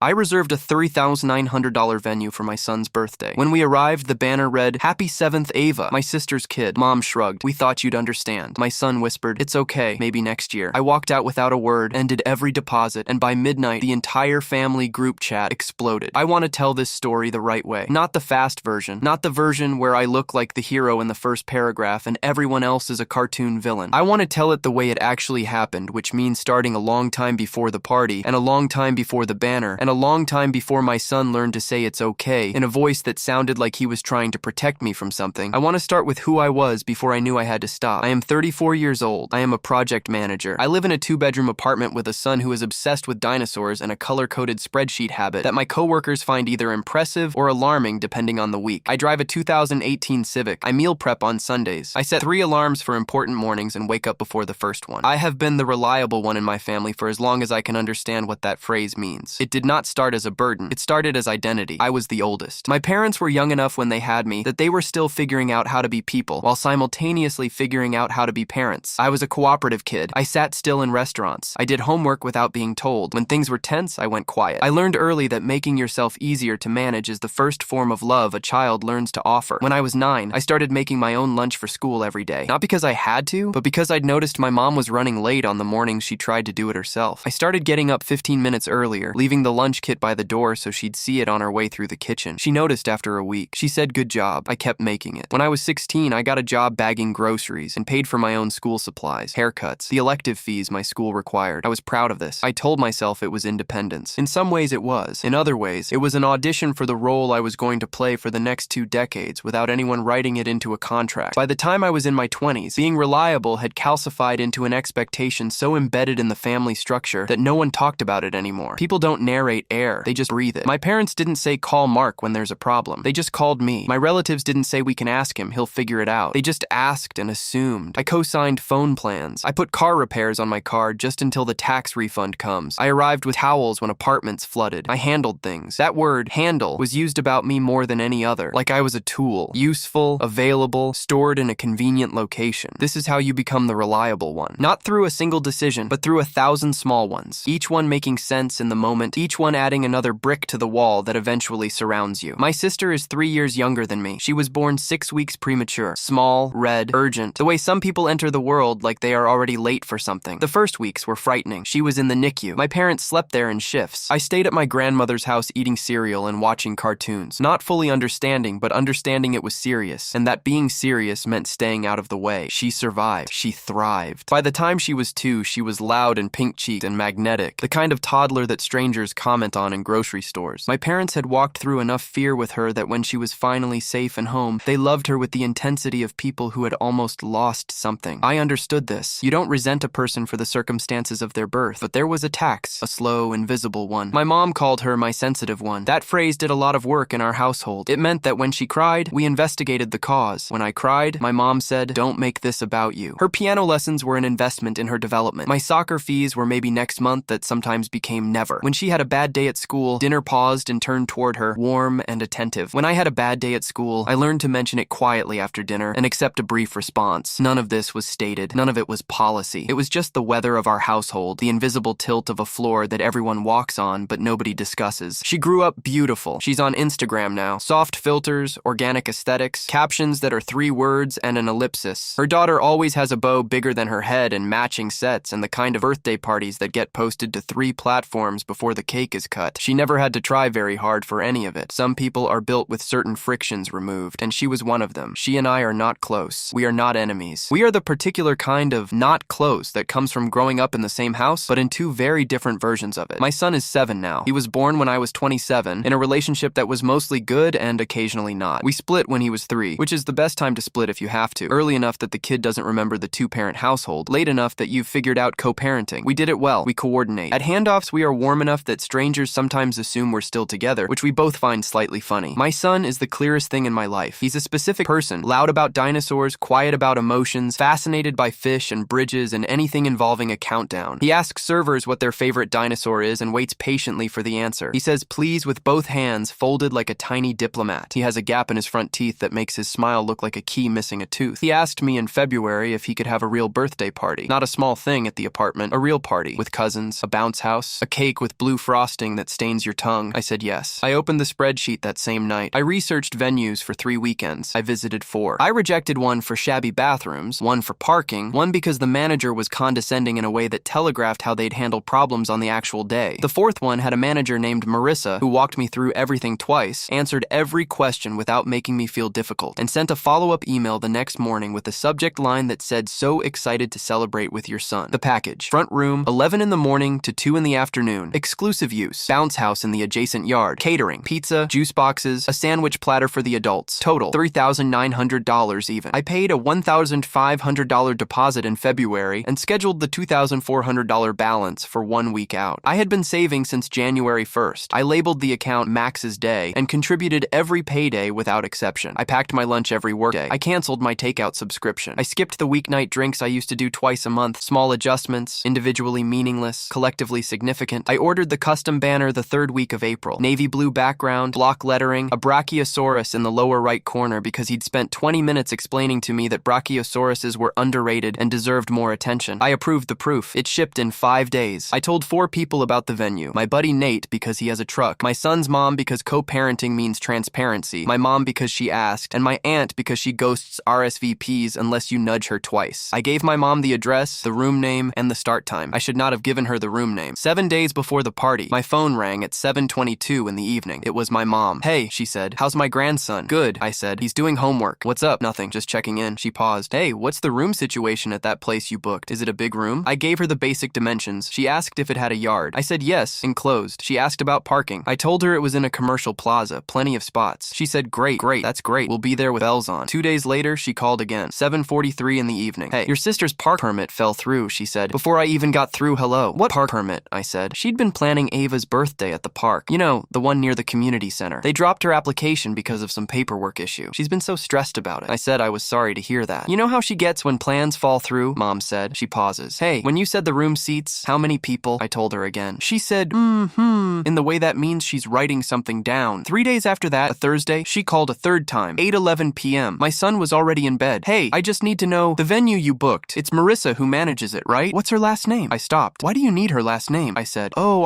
I reserved a $3,900 venue for my son's birthday. When we arrived, the banner read, "Happy 7th Ava, my sister's kid." Mom shrugged. "We thought you'd understand." My son whispered, "It's okay, maybe next year." I walked out without a word, ended every deposit, and by midnight, the entire family group chat exploded. I want to tell this story the right way. Not the fast version. Not the version where I look like the hero in the first paragraph and everyone else is a cartoon villain. I want to tell it the way it actually happened, which means starting a long time before the party, and a long time before the banner, and a long time before my son learned to say it's okay in a voice that sounded like he was trying to protect me from something. I want to start with who I was before I knew I had to stop. I am 34 years old. I am a project manager. I live in a 2-bedroom apartment with a son who is obsessed with dinosaurs and a color-coded spreadsheet habit that my coworkers find either impressive or alarming depending on the week. I drive a 2018 Civic. I meal prep on Sundays. I set 3 alarms for important mornings and wake up before the first one. I have been the reliable one in my family for as long as I can understand what that phrase means. It did not start as a burden. It started as identity. I was the oldest. My parents were young enough when they had me that they were still figuring out how to be people while simultaneously figuring out how to be parents. I was a cooperative kid. I sat still in restaurants. I did homework without being told. When things were tense, I went quiet. I learned early that making yourself easier to manage is the first form of love a child learns to offer. When I was 9, I started making my own lunch for school every day. Not because I had to, but because I'd noticed my mom was running late on the mornings she tried to do it herself. I started getting up 15 minutes earlier, leaving the lunch kit by the door so she'd see it on her way through the kitchen. She noticed after a week. She said, "Good job." I kept making it. When I was 16, I got a job bagging groceries and paid for my own school supplies, haircuts, the elective fees my school required. I was proud of this. I told myself it was independence. In some ways it was. In other ways, it was an audition for the role I was going to play for the next 2 decades without anyone writing it into a contract. By the time I was in my 20s, being reliable had calcified into an expectation so embedded in the family structure that no one talked about it anymore. People don't narrate air, they just breathe it. My parents didn't say call Mark when there's a problem. They just called me. My relatives didn't say we can ask him, he'll figure it out. They just asked and assumed. I co-signed phone plans. I put car repairs on my card just until the tax refund comes. I arrived with towels when apartments flooded. I handled things. That word, handle, was used about me more than any other. Like I was a tool. Useful, available, stored in a convenient location. This is how you become the reliable one. Not through a single decision, but through 1,000 small ones. Each one making sense in the moment. Each one adding another brick to the wall that eventually surrounds you. My sister is 3 years younger than me. She was born 6 weeks premature. Small, red, urgent. The way some people enter the world like they are already late for something. The first weeks were frightening. She was in the NICU. My parents slept there in shifts. I stayed at my grandmother's house eating cereal and watching cartoons. Not fully understanding, but understanding it was serious. And that being serious meant staying out of the way. She survived. She thrived. By the time she was 2, she was loud and pink-cheeked and magnetic. The kind of toddler that strangers comment on in grocery stores. My parents had walked through enough fear with her that when she was finally safe and home, they loved her with the intensity of people who had almost lost something. I understood this. You don't resent a person for the circumstances of their birth, but there was a tax, a slow, invisible one. My mom called her my sensitive one. That phrase did a lot of work in our household. It meant that when she cried, we investigated the cause. When I cried, my mom said, "Don't make this about you." Her piano lessons were an investment in her development. My soccer fees were maybe next month that sometimes became never. When she had a bad day at school, dinner paused and turned toward her, warm and attentive. When I had a bad day at school, I learned to mention it quietly after dinner and accept a brief response. None of this was stated. None of it was policy. It was just the weather of our household, the invisible tilt of a floor that everyone walks on but nobody discusses. She grew up beautiful. She's on Instagram now. Soft filters, organic aesthetics, captions that are 3 words and an ellipsis. Her daughter always has a bow bigger than her head and matching sets and the kind of birthday parties that get posted to 3 platforms before the cake is cut. She never had to try very hard for any of it. Some people are built with certain frictions removed, and she was one of them. She and I are not close. We are not enemies. We are the particular kind of not close that comes from growing up in the same house, but in 2 very different versions of it. My son is 7 now. He was born when I was 27, in a relationship that was mostly good and occasionally not. We split when he was 3, which is the best time to split if you have to. Early enough that the kid doesn't remember the 2-parent household. Late enough that you've figured out co-parenting. We did it well. We coordinate. At handoffs, we are warm enough that strangers sometimes assume we're still together, which we both find slightly funny. My son is the clearest thing in my life. He's a specific person, loud about dinosaurs, quiet about emotions, fascinated by fish and bridges and anything involving a countdown. He asks servers what their favorite dinosaur is and waits patiently for the answer. He says please with both hands folded like a tiny diplomat. He has a gap in his front teeth that makes his smile look like a key missing a tooth. He asked me in February if he could have a real birthday party. Not a small thing at the apartment, a real party with cousins, a bounce house, a cake with blue frosting, frosting that stains your tongue? I said yes. I opened the spreadsheet that same night. I researched venues for 3 weekends. I visited 4. I rejected one for shabby bathrooms, one for parking, one because the manager was condescending in a way that telegraphed how they'd handle problems on the actual day. The 4th one had a manager named Marissa who walked me through everything twice, answered every question without making me feel difficult, and sent a follow-up email the next morning with a subject line that said, "So excited to celebrate with your son." The package: front room, 11 in the morning to 2 in the afternoon. Exclusive use, bounce house in the adjacent yard. Catering, pizza, juice boxes, a sandwich platter for the adults. Total, $3,900 even. I paid a $1,500 deposit in February and scheduled the $2,400 balance for 1 week out. I had been saving since January 1st. I labeled the account Max's Day and contributed every payday without exception. I packed my lunch every workday. I canceled my takeout subscription. I skipped the weeknight drinks I used to do twice a month. Small adjustments, individually meaningless, collectively significant. I ordered the custom banner the 3rd week of April. Navy blue background, block lettering, a brachiosaurus in the lower right corner because he'd spent 20 minutes explaining to me that brachiosauruses were underrated and deserved more attention. I approved the proof. It shipped in 5 days. I told 4 people about the venue. My buddy Nate because he has a truck, my son's mom because co-parenting means transparency, my mom because she asked, and my aunt because she ghosts RSVPs unless you nudge her twice. I gave my mom the address, the room name, and the start time. I should not have given her the room name. 7 days before the party, my phone rang at 7:22 in the evening. It was my mom. "Hey," she said, "how's my grandson?" "Good," I said. "He's doing homework." "What's up?" "Nothing, just checking in." She paused. "Hey, what's the room situation at that place you booked? Is it a big room?" I gave her the basic dimensions. She asked if it had a yard. I said yes, enclosed. She asked about parking. I told her it was in a commercial plaza, plenty of spots. She said, great, that's great. We'll be there with bells on." 2 days later, she called again, 7:43 in the evening. "Hey, your sister's park permit fell through," she said, before I even got through hello. "What park permit?" I said. She'd been planning Ava's birthday at the park. You know, the one near the community center. They dropped her application because of some paperwork issue. She's been so stressed about it. I said I was sorry to hear that. "You know how she gets when plans fall through?" Mom said. She pauses. "Hey, when you said the room seats, how many people?" I told her again. She said, in the way that means she's writing something down. 3 days after that, a Thursday, she called a 3rd time, 8:11 p.m. My son was already in bed. "Hey, I just need to know the venue you booked. It's Marissa who manages it, right? What's her last name?" I stopped. "Why do you need her last name?" I said. "Oh,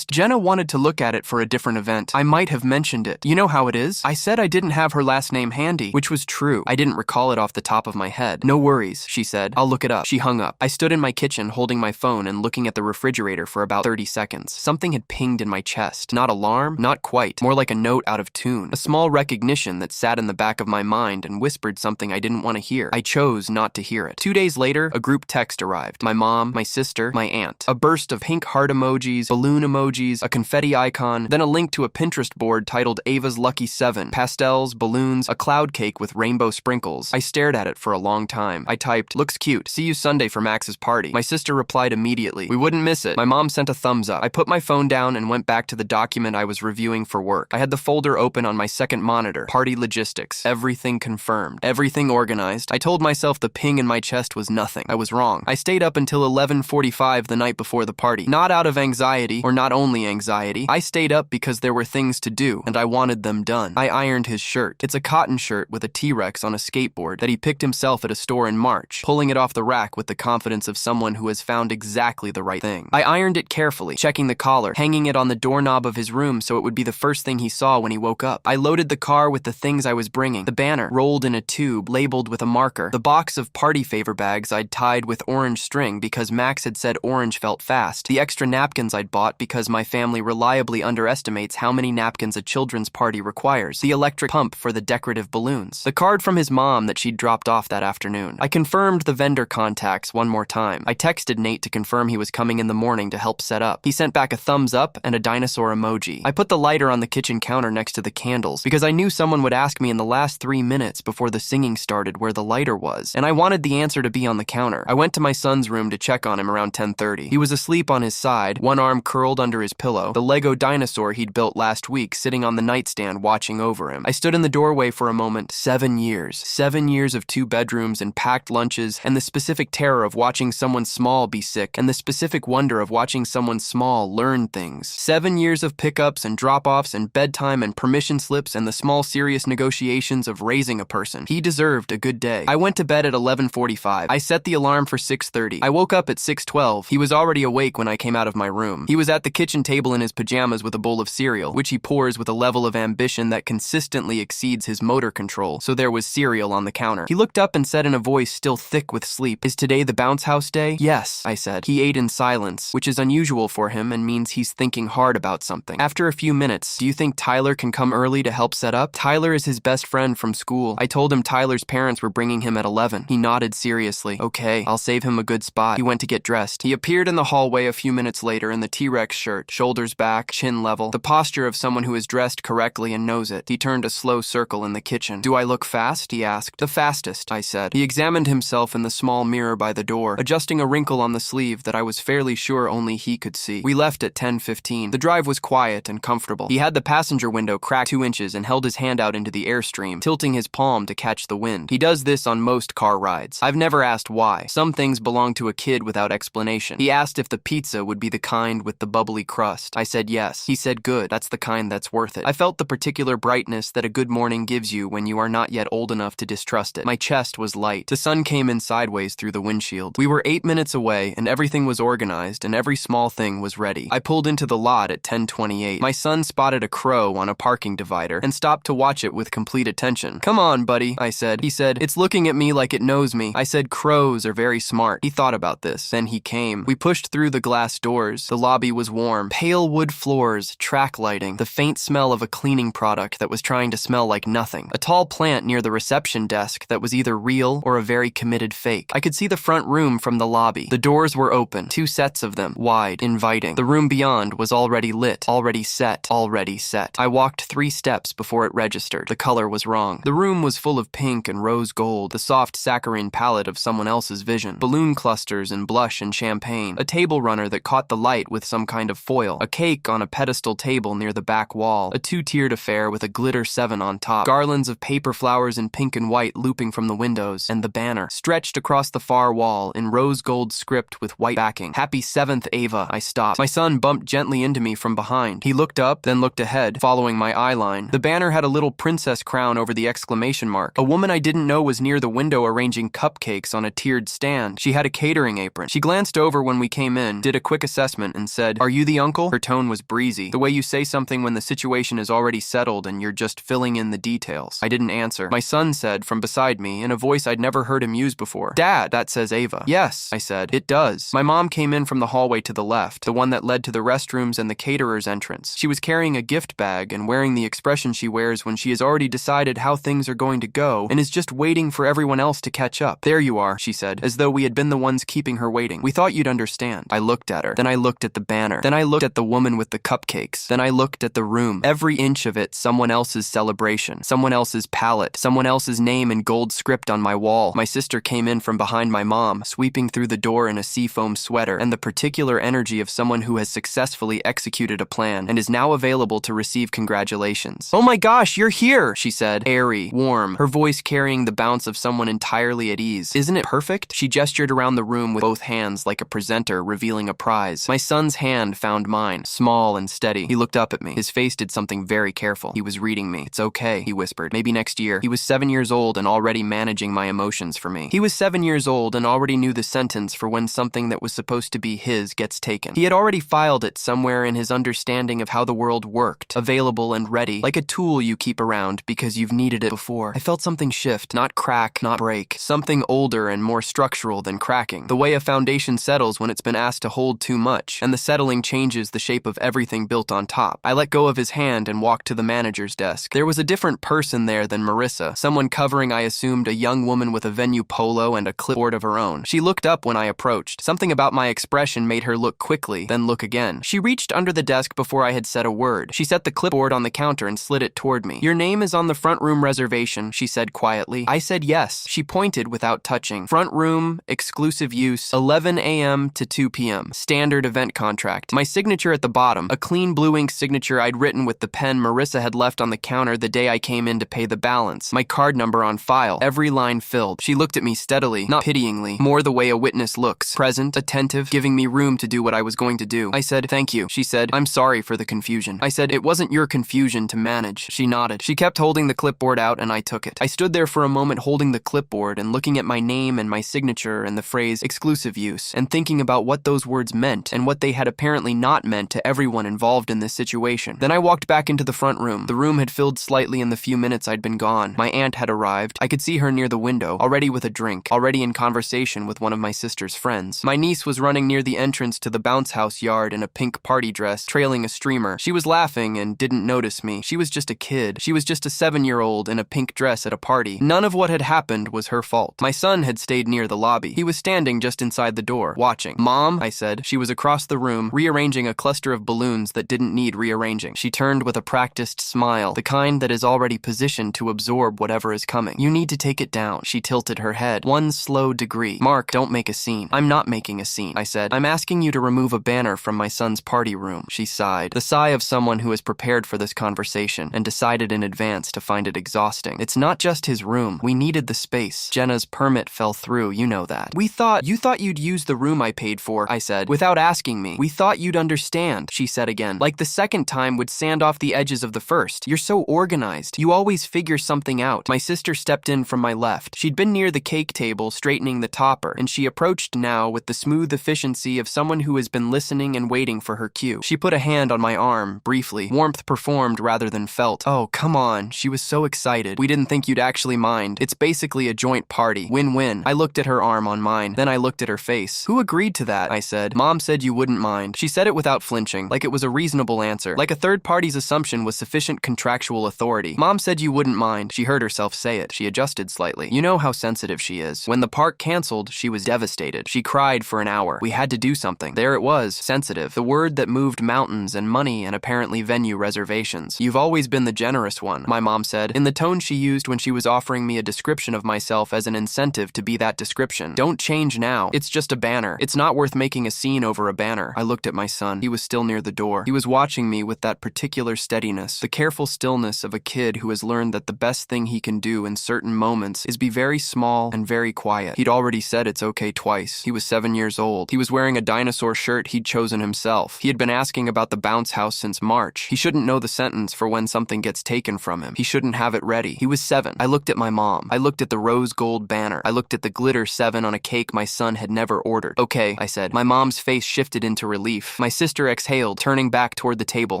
Jenna wanted to look at it for a different event. I might have mentioned it. You know how it is?" I said I didn't have her last name handy, which was true. I didn't recall it off the top of my head. "No worries," she said. "I'll look it up." She hung up. I stood in my kitchen holding my phone and looking at the refrigerator for about 30 seconds. Something had pinged in my chest. Not alarm, not quite. More like a note out of tune. A small recognition that sat in the back of my mind and whispered something I didn't want to hear. I chose not to hear it. 2 days later, a group text arrived. My mom, my sister, my aunt. A burst of pink heart emojis, balloon emojis, a confetti icon, then a link to a Pinterest board titled Ava's Lucky 7. Pastels, balloons, a cloud cake with rainbow sprinkles. I stared at it for a long time. I typed, "Looks cute. See you Sunday for Max's party." My sister replied immediately, "We wouldn't miss it." My mom sent a thumbs up. I put my phone down and went back to the document I was reviewing for work. I had the folder open on my second monitor. Party logistics. Everything confirmed. Everything organized. I told myself the ping in my chest was nothing. I was wrong. I stayed up until 11:45 the night before the party. Not out of anxiety, or not only anxiety. I stayed up because there were things to do, and I wanted them done. I ironed his shirt. It's a cotton shirt with a T-Rex on a skateboard that he picked himself at a store in March, pulling it off the rack with the confidence of someone who has found exactly the right thing. I ironed it carefully, checking the collar, hanging it on the doorknob of his room so it would be the first thing he saw when he woke up. I loaded the car with the things I was bringing. The banner, rolled in a tube, labeled with a marker. The box of party favor bags I'd tied with orange string because Max had said orange felt fast. The extra napkins I'd bought because my family reliably underestimates how many napkins a children's party requires. The electric pump for the decorative balloons. The card from his mom that she'd dropped off that afternoon. I confirmed the vendor contacts one more time. I texted Nate to confirm he was coming in the morning to help set up. He sent back a thumbs up and a dinosaur emoji. I put the lighter on the kitchen counter next to the candles because I knew someone would ask me in the last 3 minutes before the singing started where the lighter was, and I wanted the answer to be on the counter. I went to my son's room to check on him around 10:30. He was asleep on his side, one arm curled under his pillow, the Lego dinosaur he'd built last week sitting on the nightstand watching over him. I stood in the doorway for a moment. 7 years. 7 years of 2 bedrooms and packed lunches, and the specific terror of watching someone small be sick, and the specific wonder of watching someone small learn things. 7 years of pickups and drop-offs and bedtime and permission slips and the small serious negotiations of raising a person. He deserved a good day. I went to bed at 11:45. I set the alarm for 6:30. I woke up at 6:12. He was already awake when I came out of my room. He was at the kitchen kitchen table in his pajamas with a bowl of cereal, which he pours with a level of ambition that consistently exceeds his motor control, so there was cereal on the counter. He looked up and said in a voice still thick with sleep, "Is today the bounce house day?" "Yes," I said. He ate in silence, which is unusual for him and means he's thinking hard about something. After a few minutes, "Do you think Tyler can come early to help set up?" Tyler is his best friend from school. I told him Tyler's parents were bringing him at 11. He nodded seriously. "Okay, I'll save him a good spot." He went to get dressed. He appeared in the hallway a few minutes later in the T-Rex shirt, shoulders back, chin level, the posture of someone who is dressed correctly and knows it. He turned a slow circle in the kitchen. "Do I look fast?" he asked. "The fastest," I said. He examined himself in the small mirror by the door, adjusting a wrinkle on the sleeve that I was fairly sure only he could see. We left at 10:15. The drive was quiet and comfortable. He had the passenger window cracked 2 inches and held his hand out into the airstream, tilting his palm to catch the wind. He does this on most car rides. I've never asked why. Some things belong to a kid without explanation. He asked if the pizza would be the kind with the bubbly crust. I said yes. He said good. That's the kind that's worth it. I felt the particular brightness that a good morning gives you when you are not yet old enough to distrust it. My chest was light. The sun came in sideways through the windshield. We were 8 minutes away and everything was organized and every small thing was ready. I pulled into the lot at 10:28. My son spotted a crow on a parking divider and stopped to watch it with complete attention. "Come on, buddy," I said. He said, "It's looking at me like it knows me." I said, "Crows are very smart." He thought about this. Then he came. We pushed through the glass doors. The lobby was warm. Pale wood floors, track lighting, the faint smell of a cleaning product that was trying to smell like nothing. A tall plant near the reception desk that was either real or a very committed fake. I could see the front room from the lobby. The doors were open, 2 sets of them, wide, inviting. The room beyond was already lit, already set. I walked 3 steps before it registered. The color was wrong. The room was full of pink and rose gold, the soft saccharine palette of someone else's vision. Balloon clusters and blush and champagne. A table runner that caught the light with some kind of foil. A cake on a pedestal table near the back wall. A 2-tiered affair with a glitter 7 on top. Garlands of paper flowers in pink and white looping from the windows. And the banner, stretched across the far wall in rose gold script with white backing. "Happy 7th, Ava." I stopped. My son bumped gently into me from behind. He looked up, then looked ahead, following my eye line. The banner had a little princess crown over the exclamation mark. A woman I didn't know was near the window arranging cupcakes on a tiered stand. She had a catering apron. She glanced over when we came in, did a quick assessment, and said, "Are you the uncle?" Her tone was breezy, the way you say something when the situation is already settled and you're just filling in the details. I didn't answer. My son said, from beside me, in a voice I'd never heard him use before, "Dad, that says Ava." "Yes," I said. "It does." My mom came in from the hallway to the left, the one that led to the restrooms and the caterer's entrance. She was carrying a gift bag and wearing the expression she wears when she has already decided how things are going to go and is just waiting for everyone else to catch up. "There you are," she said, as though we had been the ones keeping her waiting. "We thought you'd understand." I looked at her. Then I looked at the banner. Then I looked at the woman with the cupcakes. Then I looked at the room. Every inch of it, someone else's celebration, someone else's palette, someone else's name in gold script on my wall. My sister came in from behind my mom, sweeping through the door in a seafoam sweater and the particular energy of someone who has successfully executed a plan and is now available to receive congratulations. "Oh my gosh, you're here," she said, airy, warm, her voice carrying the bounce of someone entirely at ease. "Isn't it perfect?" She gestured around the room with both hands like a presenter revealing a prize. My son's hand found mine, small and steady. He looked up at me. His face did something very careful. He was reading me. "It's okay," he whispered. "Maybe next year." He was 7 years old and already managing my emotions for me. He was 7 years old and already knew the sentence for when something that was supposed to be his gets taken. He had already filed it somewhere in his understanding of how the world worked, available and ready, like a tool you keep around because you've needed it before. I felt something shift, not crack, not break. Something older and more structural than cracking. The way a foundation settles when it's been asked to hold too much, and the settling changes the shape of everything built on top. I let go of his hand and walked to the manager's desk. There was a different person there than Marissa, someone covering, I assumed, a young woman with a Venue polo and a clipboard of her own. She looked up when I approached. Something about my expression made her look quickly, then look again. She reached under the desk before I had said a word. She set the clipboard on the counter and slid it toward me. "Your name is on the front room reservation," she said quietly. I said yes. She pointed without touching. "Front room, exclusive use, 11 a.m. to 2 p.m. Standard event contract." My signature at the bottom, a clean blue ink signature I'd written with the pen Marissa had left on the counter the day I came in to pay the balance. My card number on file, every line filled. She looked at me steadily, not pityingly, more the way a witness looks, present, attentive, giving me room to do what I was going to do. I said, "Thank you." She said, "I'm sorry for the confusion." I said, "It wasn't your confusion to manage." She nodded. She kept holding the clipboard out and I took it. I stood there for a moment holding the clipboard and looking at my name and my signature and the phrase exclusive use and thinking about what those words meant and what they had apparently not meant to everyone involved in this situation. Then I walked back into the front room. The room had filled slightly in the few minutes I'd been gone. My aunt had arrived. I could see her near the window, already with a drink, already in conversation with one of my sister's friends. My niece was running near the entrance to the bounce house yard in a pink party dress, trailing a streamer. She was laughing and didn't notice me. She was just a kid. She was just a 7-year-old in a pink dress at a party. None of what had happened was her fault. My son had stayed near the lobby. He was standing just inside the door, watching. "Mom," I said. She was across the room, rearranging a cluster of balloons that didn't need rearranging. She turned with a practiced smile, the kind that is already positioned to absorb whatever is coming. "You need to take it down." She tilted her head 1 slow degree. "Mark, don't make a scene." "I'm not making a scene," I said. "I'm asking you to remove a banner from my son's party room." She sighed, the sigh of someone who has prepared for this conversation and decided in advance to find it exhausting. "It's not just his room. We needed the space. Jenna's permit fell through, you know that." You thought you'd use the room I paid for," I said, without asking me. "We thought you'd understand," she said again, "like the second time would sand off the edges of the first. You're so organized. You always figure something out." My sister stepped in from my left. She'd been near the cake table straightening the topper, and she approached now with the smooth efficiency of someone who has been listening and waiting for her cue. She put a hand on my arm, briefly. Warmth performed rather than felt. "Oh, come on." She was so excited. "We didn't think you'd actually mind. It's basically a joint party. Win-win." I looked at her arm on mine. Then I looked at her face. "Who agreed to that?" I said. "Mom said you wouldn't mind." She said it without flinching, like it was a reasonable answer, like a third party's assumption was sufficient contractual authority. "Mom said you wouldn't mind." She heard herself say it. She adjusted slightly. You know how sensitive she is. When the park canceled, she was devastated. She cried for an hour. We had to do something. There it was, sensitive. The word that moved mountains and money and apparently venue reservations. "You've always been the generous one," my mom said, in the tone she used when she was offering me a description of myself as an incentive to be that description. "Don't change now. It's just a banner. It's not worth making a scene over a banner." I looked at my son. He was still near the door. He was watching me with that particular steadiness, the careful stillness of a kid who has learned that the best thing he can do in certain moments is be very small and very quiet. He'd already said it's okay twice. He was 7 years old. He was wearing a dinosaur shirt he'd chosen himself. He had been asking about the bounce house since March. He shouldn't know the sentence for when something gets taken from him. He shouldn't have it ready. He was 7. I looked at my mom. I looked at the rose gold banner. I looked at the glitter 7 on a cake my son had never ordered. "Okay," I said. My mom's face shifted into relief. My sister exhaled, turning back toward the table.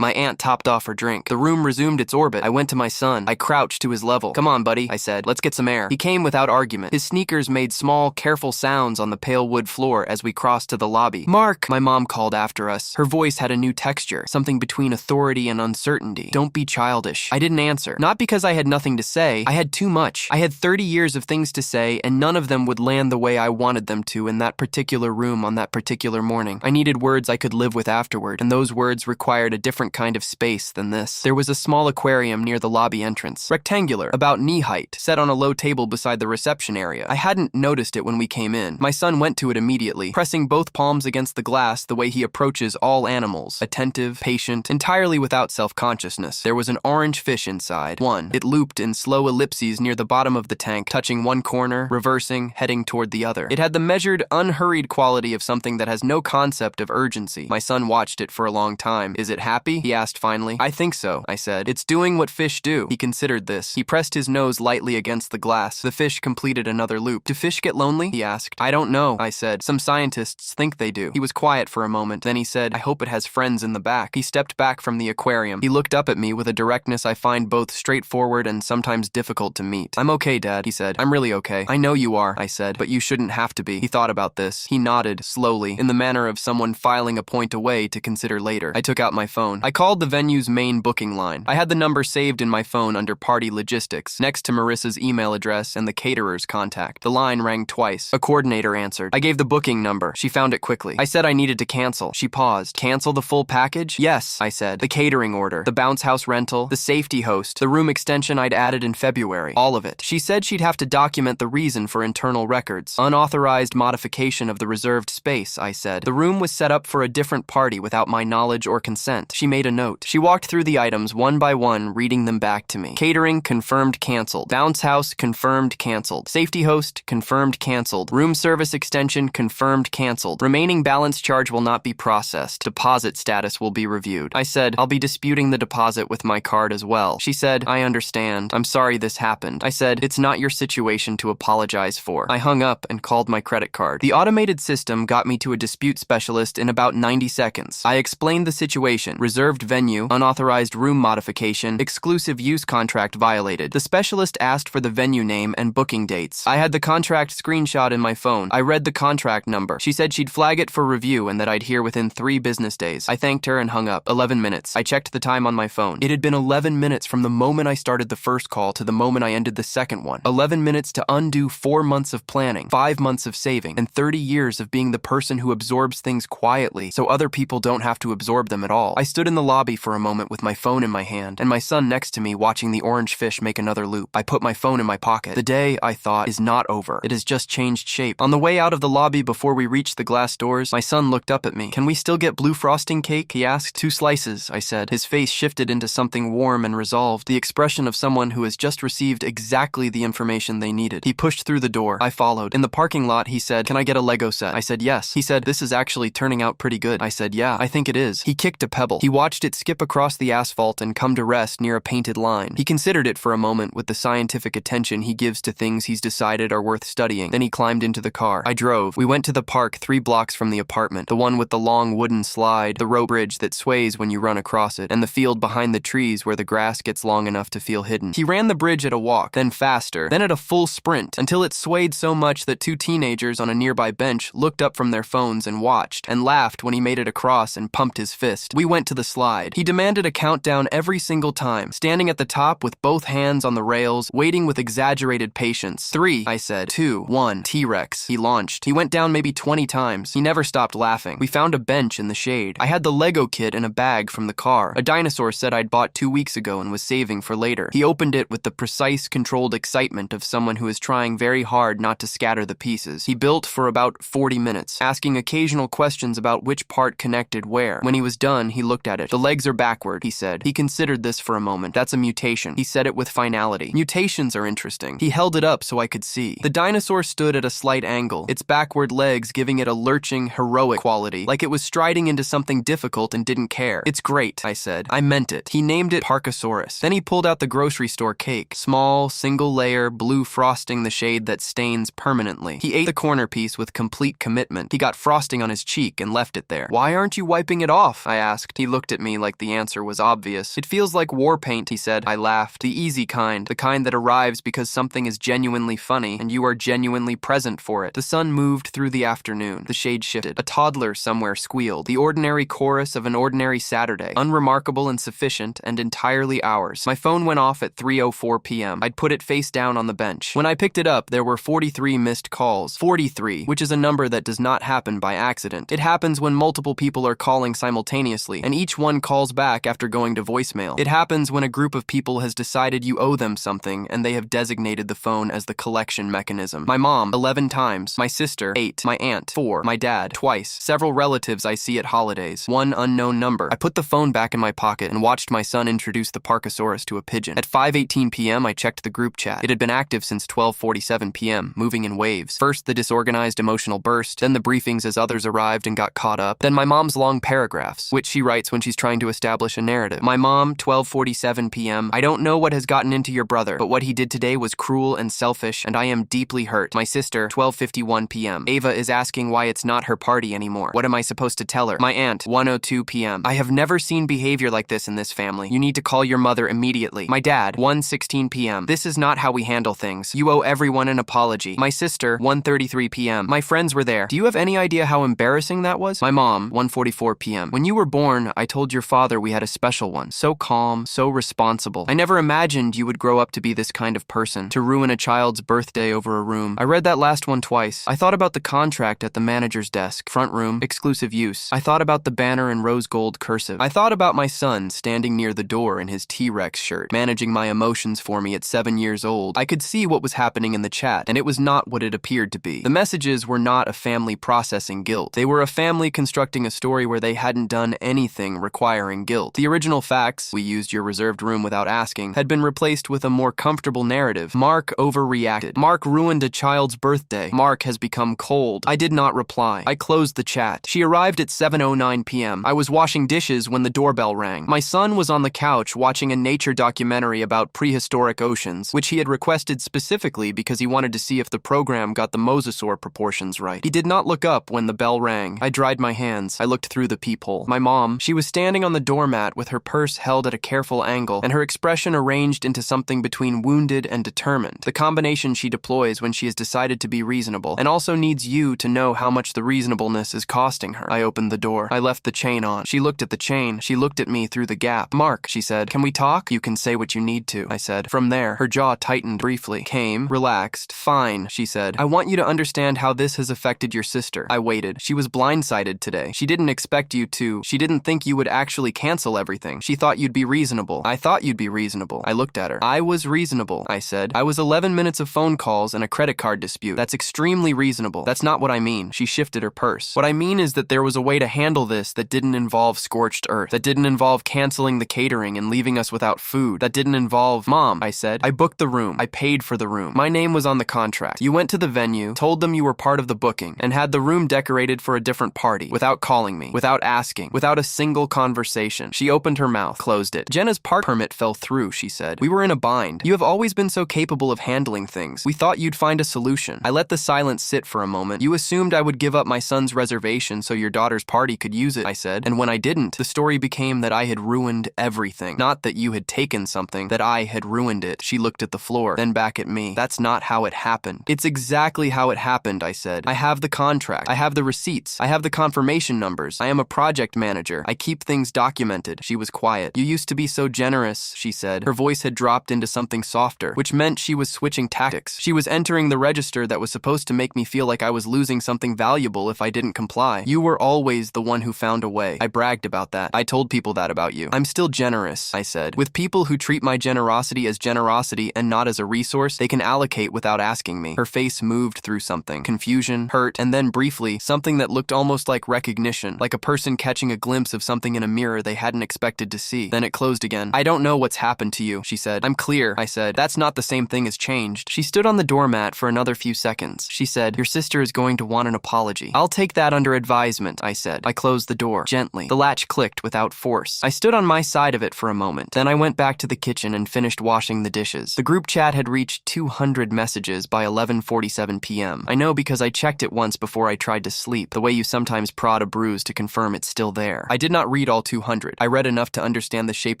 My aunt topped off her drink. The room resumed its orbit. I went to my son. I crouched to his level. "Come on, buddy," I said. "Let's get some air." He came without argument. His sneakers made small, careful sounds on the pale wood floor as we crossed to the lobby. "Mark," my mom called after us. Her voice had a new texture, something between authority and uncertainty. "Don't be childish." I didn't answer. Not because I had nothing to say. I had too much. I had 30 years of things to say, and none of them would land the way I wanted them to in that particular room on that particular morning. I needed words I could live with afterward, and those words required a different kind of space than this. There was a small aquarium near the lobby entrance, rectangular, about knee height, set on a low table beside the reception area. I hadn't noticed it when we came in. My son went to it immediately, pressing both palms against the glass the way he approaches all animals, attentive, patient, entirely without self-consciousness. There was an orange fish inside. One. It looped in slow ellipses near the bottom of the tank, touching one corner, reversing, heading toward the other. It had the measured, unhurried quality of something that has no concept of urgency. My son watched it for a long time. "Is it happy?" he asked finally. "I think so," I said. "It's doing what fish do." He considered this. He pressed his nose lightly against the glass. The fish completed another loop. "Do fish get lonely?" he asked. "I don't know," I said. "Some scientists think they do." He was quiet for a moment. Then he said, "I hope it has friends in the back." He stepped back from the aquarium. He looked up at me with a directness I find both straightforward and sometimes difficult to meet. "I'm okay, Dad," he said. "I'm really okay." "I know you are," I said, "but you shouldn't have to be." He thought about this. He nodded, slowly, in the manner of someone filing a point away to consider later. I took out my phone. I called the venue's main booking line. I had the number saved in my phone under Party Logistics, next to Marissa's email address and the caterer's contact. The line rang twice. A coordinator answered. I gave the booking number. She found it quickly. I said I needed to cancel. She paused. "Cancel the full package?" "Yes," I said. "The catering order, the bounce house rental, the safety host, the room extension I'd added in February. All of it." She said she'd have to document the reason for internal records. "Unauthorized modification of the reserved space," I said. "The room was set up for a different party without my knowledge or consent." She made a note. She walked through the items one by one, reading them back to me. Catering, confirmed canceled. Bounce house, confirmed canceled. Safety host, confirmed canceled. Room service extension, confirmed canceled. Remaining balance charge will not be processed. Deposit status will be reviewed. I said, "I'll be disputing the deposit with my card as well." She said, "I understand. I'm sorry this happened." I said, "It's not your situation to apologize for." I hung up and called my credit card. The automated system got me to a dispute specialist in about 90 seconds. I explained the situation: reserved venue, unauthorized room modification, exclusive use contract violated. The specialist asked for the venue name and booking dates. I had the contract screenshot in my phone. I read the contract number. She said she'd flag it for review and that I'd hear within 3 business days. I thanked her and hung up. 11 minutes. I checked the time on my phone. It had been 11 minutes from the moment I started the first call to the moment I ended the second one. 11 minutes to undo 4 months of planning, 5 months of saving, and 30 years of being the person who absorbs things quietly so other people don't have to absorb them at all. I stood in the lobby for a moment with my phone in my hand and my son next to me watching the orange fish make another loop. I put my phone in my pocket. The day, I thought, is not over. It has just changed shape. On the way out of the lobby before we reached the glass doors, my son looked up at me. "Can we still get blue frosting cake?" he asked. "2 slices," I said. His face shifted into something warm and resolved, the expression of someone who has just received exactly the information they needed. He pushed through the door. I followed. In the parking lot, he said, "Can I get a Lego set?" I said, "Yes." He said, "This is actually turning out pretty good." I said, "Yeah, I think it is." He kicked a pebble. He watched it skip across the asphalt and come to rest near a painted line. He considered it for a moment with the scientific attention he gives to things he's decided are worth studying. Then he climbed into the car. I drove. We went to the park 3 blocks from the apartment, the one with the long wooden slide, the rope bridge that sways when you run across it, and the field behind the trees where the grass gets long enough to feel hidden. He ran the bridge at a walk, then faster, then at a full sprint, until it swayed so much that 2 teenagers on a nearby bench looked up from their phones and watched, and laughed when he made it across and pumped his fist. We went to the slide. He demanded a countdown every single time, standing at the top with both hands on the rails, waiting with exaggerated patience. 3, I said. 2, 1, T-Rex. He launched. He went down maybe 20 times. He never stopped laughing. We found a bench in the shade. I had the Lego kit in a bag from the car. A dinosaur set I'd bought 2 weeks ago and was saving for later. He opened it with the precise, controlled excitement of someone who is trying very hard not to scatter the pieces. He built for about 40 minutes, asking occasional questions about which part connected where. When he was done, he looked at it. "The legs are backward," he said. He considered this for a moment. "That's a mutation." He said it with finality. "Mutations are interesting." He held it up so I could see. The dinosaur stood at a slight angle, its backward legs giving it a lurching, heroic quality, like it was striding into something difficult and didn't care. "It's great," I said. I meant it. He named it Parkasaurus. Then he pulled out the grocery store cake. Small, single-layer, blue frosting, the shade that stains permanently. He ate the corner piece with complete commitment. He got frosting on his cheek and left it there. "Why aren't you wiping it off?" I asked. He looked at me like the answer was obvious. "It feels like war paint," he said. I laughed. "The easy kind. The kind that arrives because something is genuinely funny and you are genuinely present for it." The sun moved through the afternoon. The shade shifted. A toddler somewhere squealed. The ordinary chorus of an ordinary Saturday. Unremarkable and sufficient and entirely ours. My phone went off at 3:04 p.m. I'd put it face down on the bench. When I picked it up, there were 43 missed calls. 43, which is a number that does not happen by accident. It happens when multiple people are calling simultaneously, and each one calls back after going to voicemail. It happens when a group of people has decided you owe them something, and they have designated the phone as the collection mechanism. My mom, 11 times. My sister, 8. My aunt, 4. My dad, twice. Several relatives I see at holidays. 1 unknown number. I put the phone back in my pocket and watched my son introduce the Parkasaurus to a pigeon. At 5:18 p.m., I checked the group chat. It had been active since 12:47 p.m., moving in waves. First, the disorganized emotional burst, then the briefings as others arrived and got caught up, then my mom's long paragraphs, which she writes when she's trying to establish a narrative. My mom, 12:47 p.m. "I don't know what has gotten into your brother, but what he did today was cruel and selfish, and I am deeply hurt." My sister, 12:51 p.m. "Ava is asking why it's not her party anymore. What am I supposed to tell her?" My aunt, 1:02 p.m. "I have never seen behavior like this in this family. You need to call your mother immediately." My dad, 1:16 p.m. "This is not how we handle things. You owe everyone an apology." My sister, 1:33 p.m. "My friends were there. Do you have any idea how embarrassing that was?" My mom, 1:44 p.m. "When you were born, I told your father we had a special one. So calm, so responsible. I never imagined you would grow up to be this kind of person, to ruin a child's birthday over a room." I read that last one twice. I thought about the contract at the manager's desk, front room, exclusive use. I thought about the banner in rose gold cursive. I thought about my son standing near the door in his T-Rex shirt, managing my emotions for me at 7 years old. I could see what was happening in the chat, and it was not what it appeared to be. The messages were not a family processing guilt. They were a family constructing a story where they hadn't done anything requiring guilt. The original facts, "we used your reserved room without asking," had been replaced with a more comfortable narrative. Mark overreacted. Mark ruined a child's birthday. Mark has become cold. I did not reply. I closed the chat. She arrived at 7:09 p.m. I was washing dishes when the doorbell rang. My son was on the couch watching a nature documentary about prehistoric oceans, which he had requested specifically because he wanted to see if the program got the mosasaur proportions right. He did not look up when the bell rang. I dried my hands. hands. I looked through the peephole. My mom, she was standing on the doormat with her purse held at a careful angle and her expression arranged into something between wounded and determined. The combination she deploys when she has decided to be reasonable and also needs you to know how much the reasonableness is costing her. I opened the door. I left the chain on. She looked at the chain. She looked at me through the gap. "Mark," she said, "can we talk?" "You can say what you need to," I said. From there, her jaw tightened briefly. Came, relaxed. "Fine," she said. "I want you to understand how this has affected your sister." I waited. She was blindsided today. She didn't expect you to. She didn't think you would actually cancel everything. She thought you'd be reasonable. I thought you'd be reasonable. I looked at her. "I was reasonable," I said. "I was 11 minutes of phone calls and a credit card dispute. That's extremely reasonable." "That's not what I mean." She shifted her purse. "What I mean is that there was a way to handle this that didn't involve scorched earth, that didn't involve canceling the catering and leaving us without food, that didn't involve—" "Mom," I said, "I booked the room. I paid for the room. My name was on the contract. You went to the venue, told them you were part of the booking, and had the room decorated for a different party, without calling me, without asking, without a single conversation." She opened her mouth, closed it. "Jenna's park permit fell through," she said. "We were in a bind. You have always been so capable of handling things. We thought you'd find a solution." I let the silence sit for a moment. "You assumed I would give up my son's reservation so your daughter's party could use it," I said. "And when I didn't, the story became that I had ruined everything. Not that you had taken something, that I had ruined it." She looked at the floor, then back at me. "That's not how it happened." "It's exactly how it happened," I said. "I have the contract. I have the receipts. I have the confirmation numbers. I am a project manager. I keep things documented." She was quiet. "You used to be so generous," she said. Her voice had dropped into something softer, which meant she was switching tactics. She was entering the register that was supposed to make me feel like I was losing something valuable if I didn't comply. "You were always the one who found a way." I bragged about that. "I told people that about you." "I'm still generous," I said. "With people who treat my generosity as generosity and not as a resource, they can allocate without asking me." Her face moved through something. Confusion, hurt, and then briefly, something that looked almost like recognition, like a person catching a glimpse of something in a mirror they hadn't expected to see. Then it closed again. "I don't know what's happened to you," she said. "I'm clear," I said. "That's not the same thing as changed." She stood on the doormat for another few seconds. She said, "Your sister is going to want an apology." "I'll take that under advisement," I said. I closed the door, gently. The latch clicked without force. I stood on my side of it for a moment. Then I went back to the kitchen and finished washing the dishes. The group chat had reached 200 messages by 11:47 p.m. I know because I checked it once before I tried to sleep, the way you sometimes prod a bruise to confirm it's still there. I did not read all 200. I read enough to understand the shape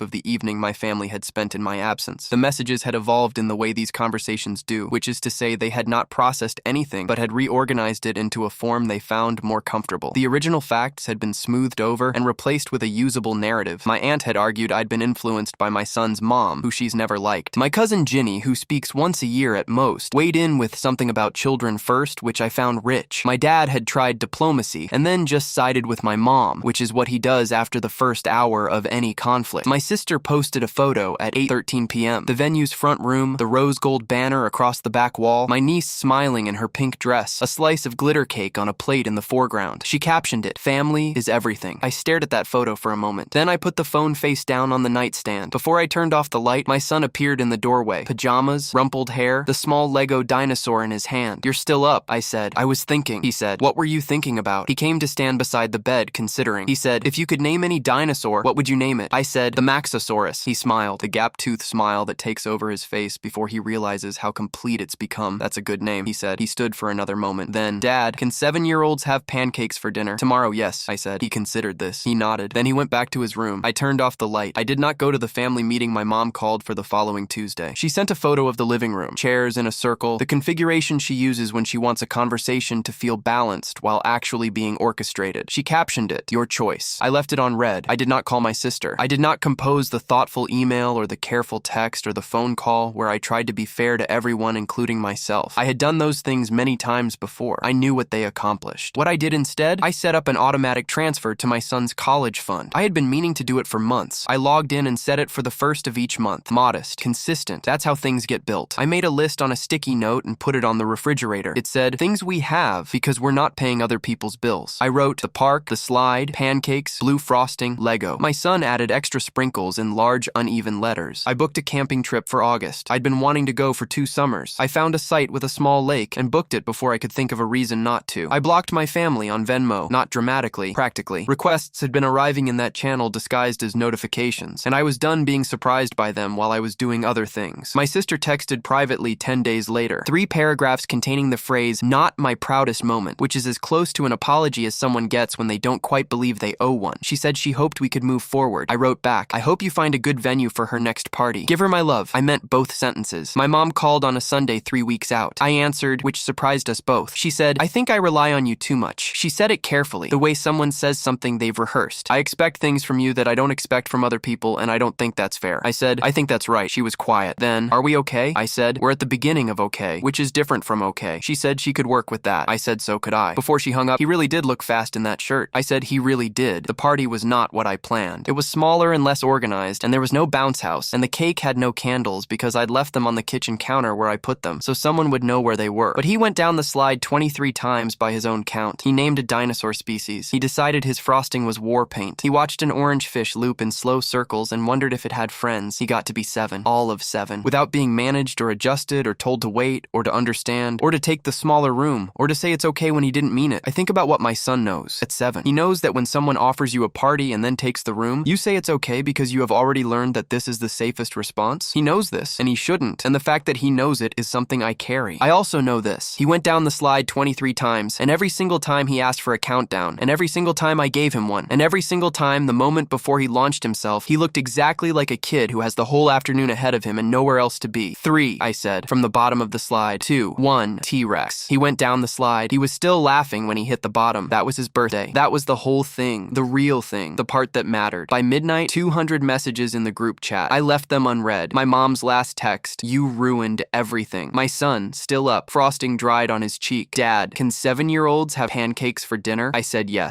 of the evening my family had spent in my absence. The messages had evolved in the way these conversations do, which is to say they had not processed anything but had reorganized it into a form they found more comfortable. The original facts had been smoothed over and replaced with a usable narrative. My aunt had argued I'd been influenced by my son's mom, who she's never liked. My cousin Ginny, who speaks once a year at most, weighed in with something about children first, which I found rich. My dad had tried diplomacy and then just sided with my mom, which is what he does after the first hour of any conflict. My sister posted a photo at 8:13 p.m. The venue's front room, the rose gold banner across the back wall, my niece smiling in her pink dress, a slice of glitter cake on a plate in the foreground. She captioned it, "Family is everything." I stared at that photo for a moment. Then I put the phone face down on the nightstand. Before I turned off the light, my son appeared in the doorway. Pajamas, rumpled hair, the small Lego dinosaur in his hand. "You're still up," I said. "I was thinking," he said. "What were you thinking about?" He came to stand beside the bed, considering. He said, "If you could name any dinosaur, what would you name it?" I said, "The Maxosaurus." He smiled, the gap-toothed smile that takes over his face before he realizes how complete it's become. "That's a good name," he said. He stood for another moment. Then, "Dad, can 7-year-olds have pancakes for dinner?" "Tomorrow, yes," I said. He considered this. He nodded. Then he went back to his room. I turned off the light. I did not go to the family meeting my mom called for the following Tuesday. She sent a photo of the living room. Chairs in a circle, the configuration she uses when she wants a conversation to feel balanced while actually being orchestrated. She captioned it, "Your choice." I left it on read. I did not call my sister. I did not compose the thoughtful email or the careful text or the phone call where I tried to be fair to everyone, including myself. I had done those things many times before. I knew what they accomplished. What I did instead, I set up an automatic transfer to my son's college fund. I had been meaning to do it for months. I logged in and set it for the first of each month. Modest, consistent. That's how things get built. I made a list on a sticky note and put it on the refrigerator. It said, "Things we have because we're not paying other people's bills." I wrote the park, the slide, pancakes, blue frosting, Lego. My son added extra sprinkles in large, uneven letters. I booked a camping trip for August. I'd been wanting to go for 2 summers. I found a site with a small lake and booked it before I could think of a reason not to. I blocked my family on Venmo, not dramatically, practically. Requests had been arriving in that channel disguised as notifications, and I was done being surprised by them while I was doing other things. My sister texted privately 10 days later. 3 paragraphs containing the phrase, "not my proudest moment," which is as close to an apology as someone everyone gets when they don't quite believe they owe one. She said she hoped we could move forward. I wrote back, I hope you find a good venue for her next party. Give her my love. I meant both sentences. My mom called on a Sunday 3 weeks out. I answered, which surprised us both. She said, I think I rely on you too much. She said it carefully, the way someone says something they've rehearsed. I expect things from you that I don't expect from other people, and I don't think that's fair. I said, I think that's right. She was quiet. Then, are we okay? I said, we're at the beginning of okay, which is different from okay. She said she could work with that. I said, so could I. Before she hung up, he really did look fast in that shirt. I said, he really did. The party was not what I planned. It was smaller and less organized, and there was no bounce house, and the cake had no candles because I'd left them on the kitchen counter where I put them, so someone would know where they were. But he went down the slide 23 times by his own count. He named a dinosaur species. He decided his frosting was war paint. He watched an orange fish loop in slow circles and wondered if it had friends. He got to be 7. All of 7. Without being managed or adjusted or told to wait or to understand or to take the smaller room or to say it's okay when he didn't mean it. I think about what my son knows at 7. He knows that when someone offers you a party and then takes the room, you say it's okay because you have already learned that this is the safest response. He knows this, and he shouldn't, and the fact that he knows it is something I carry. I also know this. He went down the slide 23 times, and every single time he asked for a countdown, and every single time I gave him one, and every single time the moment before he launched himself, he looked exactly like a kid who has the whole afternoon ahead of him and nowhere else to be. 3, I said, from the bottom of the slide. 2, 1, T-Rex. He went down the slide. He was still laughing when he hit the bottom. That was his birthday. That was the whole thing. The real thing. The part that mattered. By midnight, 200 messages in the group chat. I left them unread. My mom's last text, you ruined everything. My son, still up, frosting dried on his cheek. Dad, can 7-year-olds have pancakes for dinner? I said yes.